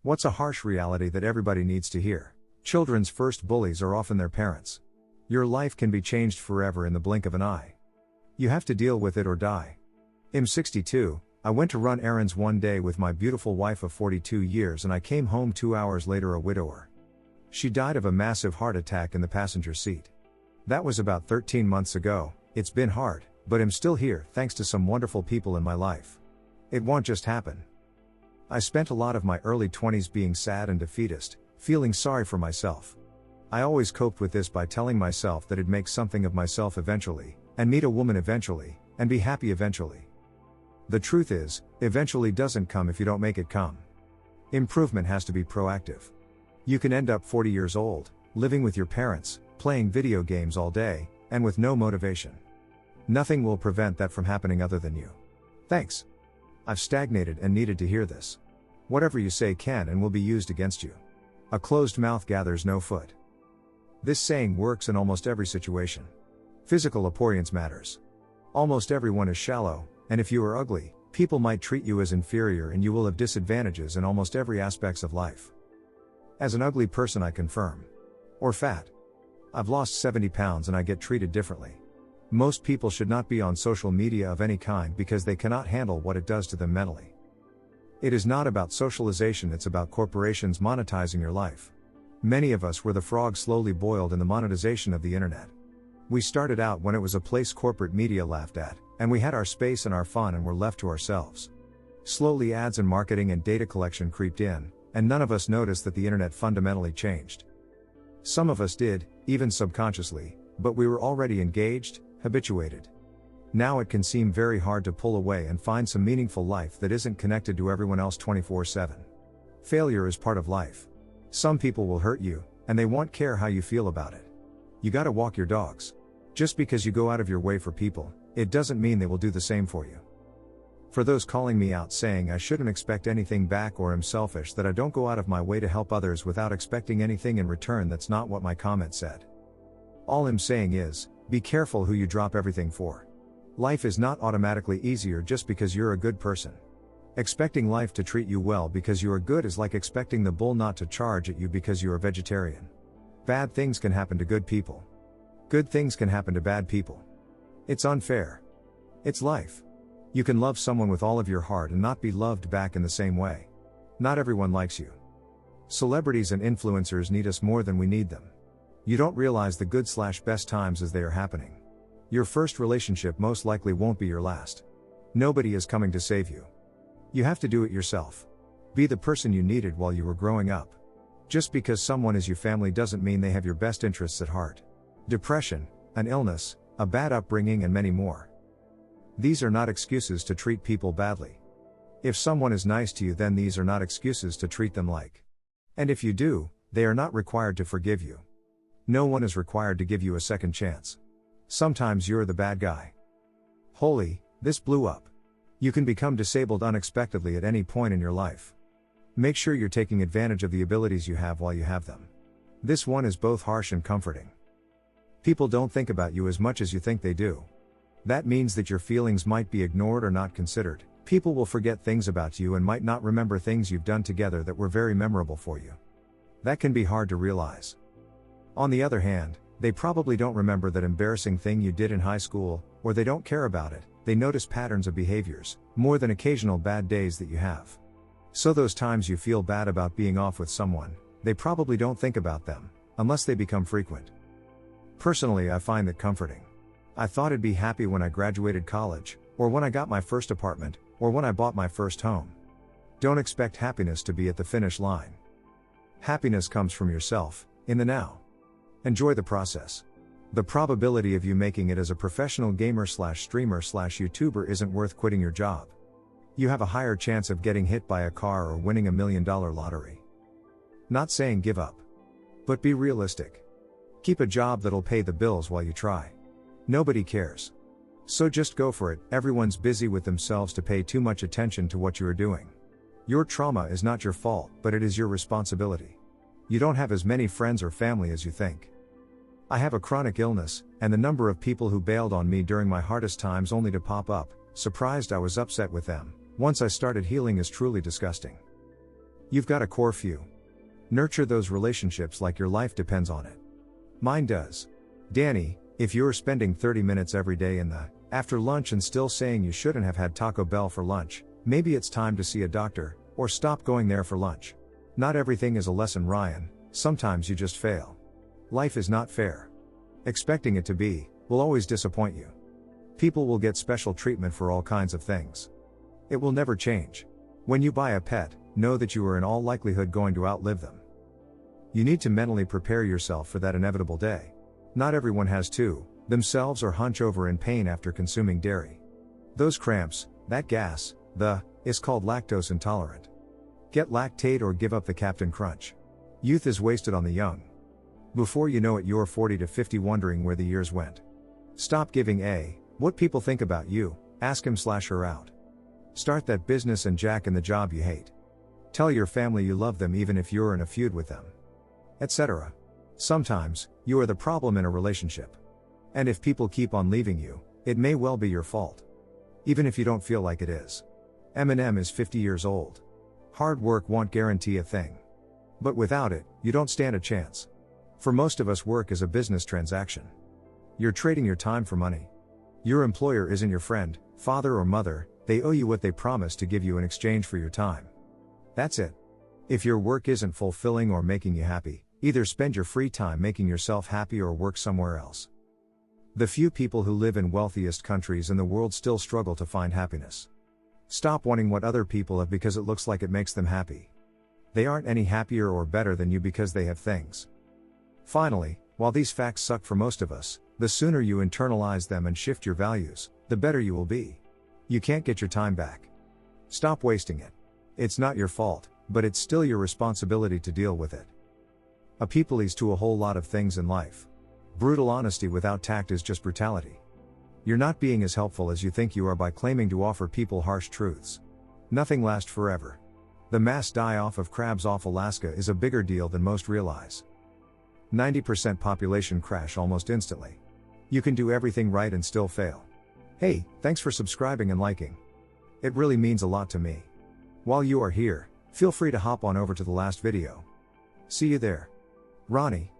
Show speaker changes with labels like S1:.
S1: What's a harsh reality that everybody needs to hear? Children's first bullies are often their parents. Your life can be changed forever in the blink of an eye. You have to deal with it or die. I'm 62, I went to run errands one day with my beautiful wife of 42 years and I came home 2 hours later a widower. She died of a massive heart attack in the passenger seat. That was about 13 months ago. It's been hard, but I'm still here thanks to some wonderful people in my life. It won't just happen. I spent a lot of my early 20s being sad and defeatist, feeling sorry for myself. I always coped with this by telling myself that I'd make something of myself eventually, and meet a woman eventually, and be happy eventually. The truth is, eventually doesn't come if you don't make it come. Improvement has to be proactive. You can end up 40 years old, living with your parents, playing video games all day, and with no motivation. Nothing will prevent that from happening other than you. Thanks. I've stagnated and needed to hear this. Whatever you say can and will be used against you. A closed mouth gathers no foot. This saying works in almost every situation. Physical appearance matters. Almost everyone is shallow, and if you are ugly, people might treat you as inferior and you will have disadvantages in almost every aspects of life. As an ugly person I confirm. Or fat. I've lost 70 pounds and I get treated differently. Most people should not be on social media of any kind because they cannot handle what it does to them mentally. It is not about socialization, it's about corporations monetizing your life. Many of us were the frog slowly boiled in the monetization of the internet. We started out when it was a place corporate media laughed at, and we had our space and our fun and were left to ourselves. Slowly ads and marketing and data collection creeped in, and none of us noticed that the internet fundamentally changed. Some of us did, even subconsciously, but we were already engaged, habituated. Now it can seem very hard to pull away and find some meaningful life that isn't connected to everyone else 24/7. Failure is part of life. Some people will hurt you, and they won't care how you feel about it. You gotta walk your dogs. Just because you go out of your way for people, it doesn't mean they will do the same for you. For those calling me out saying I shouldn't expect anything back or am selfish that I don't go out of my way to help others without expecting anything in return, that's not what my comment said. All I'm saying is, be careful who you drop everything for. Life is not automatically easier just because you're a good person. Expecting life to treat you well because you are good is like expecting the bull not to charge at you because you're a vegetarian. Bad things can happen to good people. Good things can happen to bad people. It's unfair. It's life. You can love someone with all of your heart and not be loved back in the same way. Not everyone likes you. Celebrities and influencers need us more than we need them. You don't realize the good/best times as they are happening. Your first relationship most likely won't be your last. Nobody is coming to save you. You have to do it yourself. Be the person you needed while you were growing up. Just because someone is your family doesn't mean they have your best interests at heart. Depression, an illness, a bad upbringing and many more. These are not excuses to treat people badly. If someone is nice to you, then these are not excuses to treat them like. And if you do, they are not required to forgive you. No one is required to give you a second chance. Sometimes you're the bad guy. Holy, this blew up. You can become disabled unexpectedly at any point in your life. Make sure you're taking advantage of the abilities you have while you have them. This one is both harsh and comforting. People don't think about you as much as you think they do. That means that your feelings might be ignored or not considered. People will forget things about you and might not remember things you've done together that were very memorable for you. That can be hard to realize. On the other hand, they probably don't remember that embarrassing thing you did in high school, or they don't care about it. They notice patterns of behaviors, more than occasional bad days that you have. So those times you feel bad about being off with someone, they probably don't think about them, unless they become frequent. Personally, I find that comforting. I thought I'd be happy when I graduated college, or when I got my first apartment, or when I bought my first home. Don't expect happiness to be at the finish line. Happiness comes from yourself, in the now. Enjoy the process. The probability of you making it as a professional gamer/streamer/YouTuber isn't worth quitting your job. You have a higher chance of getting hit by a car or winning $1 million lottery. Not saying give up. But be realistic. Keep a job that'll pay the bills while you try. Nobody cares. So just go for it. Everyone's busy with themselves to pay too much attention to what you are doing. Your trauma is not your fault, but it is your responsibility. You don't have as many friends or family as you think. I have a chronic illness, and the number of people who bailed on me during my hardest times only to pop up, surprised I was upset with them, once I started healing is truly disgusting. You've got a core few. Nurture those relationships like your life depends on it. Mine does. Danny, if you're spending 30 minutes every day in the after lunch and still saying you shouldn't have had Taco Bell for lunch, maybe it's time to see a doctor, or stop going there for lunch. Not everything is a lesson, Ryan, sometimes you just fail. Life is not fair. Expecting it to be will always disappoint you. People will get special treatment for all kinds of things. It will never change. When you buy a pet, know that you are in all likelihood going to outlive them. You need to mentally prepare yourself for that inevitable day. Not everyone has to themselves or hunch over in pain after consuming dairy. Those cramps, that gas, is called lactose intolerant. Get Lactaid or give up the Captain Crunch. Youth is wasted on the young. Before you know it, you're 40 to 50 wondering where the years went. Stop giving what people think about you, ask him/her out. Start that business and jack in the job you hate. Tell your family you love them even if you're in a feud with them. Etc. Sometimes, you are the problem in a relationship. And if people keep on leaving you, it may well be your fault. Even if you don't feel like it is. Eminem is 50 years old. Hard work won't guarantee a thing. But without it, you don't stand a chance. For most of us, work is a business transaction. You're trading your time for money. Your employer isn't your friend, father or mother, they owe you what they promised to give you in exchange for your time. That's it. If your work isn't fulfilling or making you happy, either spend your free time making yourself happy or work somewhere else. The few people who live in wealthiest countries in the world still struggle to find happiness. Stop wanting what other people have because it looks like it makes them happy. They aren't any happier or better than you because they have things. Finally, while these facts suck for most of us, the sooner you internalize them and shift your values, the better you will be. You can't get your time back. Stop wasting it. It's not your fault, but it's still your responsibility to deal with it. A people is to a whole lot of things in life. Brutal honesty without tact is just brutality. You're not being as helpful as you think you are by claiming to offer people harsh truths. Nothing lasts forever. The mass die-off of crabs off Alaska is a bigger deal than most realize. 90% population crash almost instantly. You can do everything right and still fail. Hey, thanks for subscribing and liking. It really means a lot to me. While you are here, feel free to hop on over to the last video. See you there. Ronnie.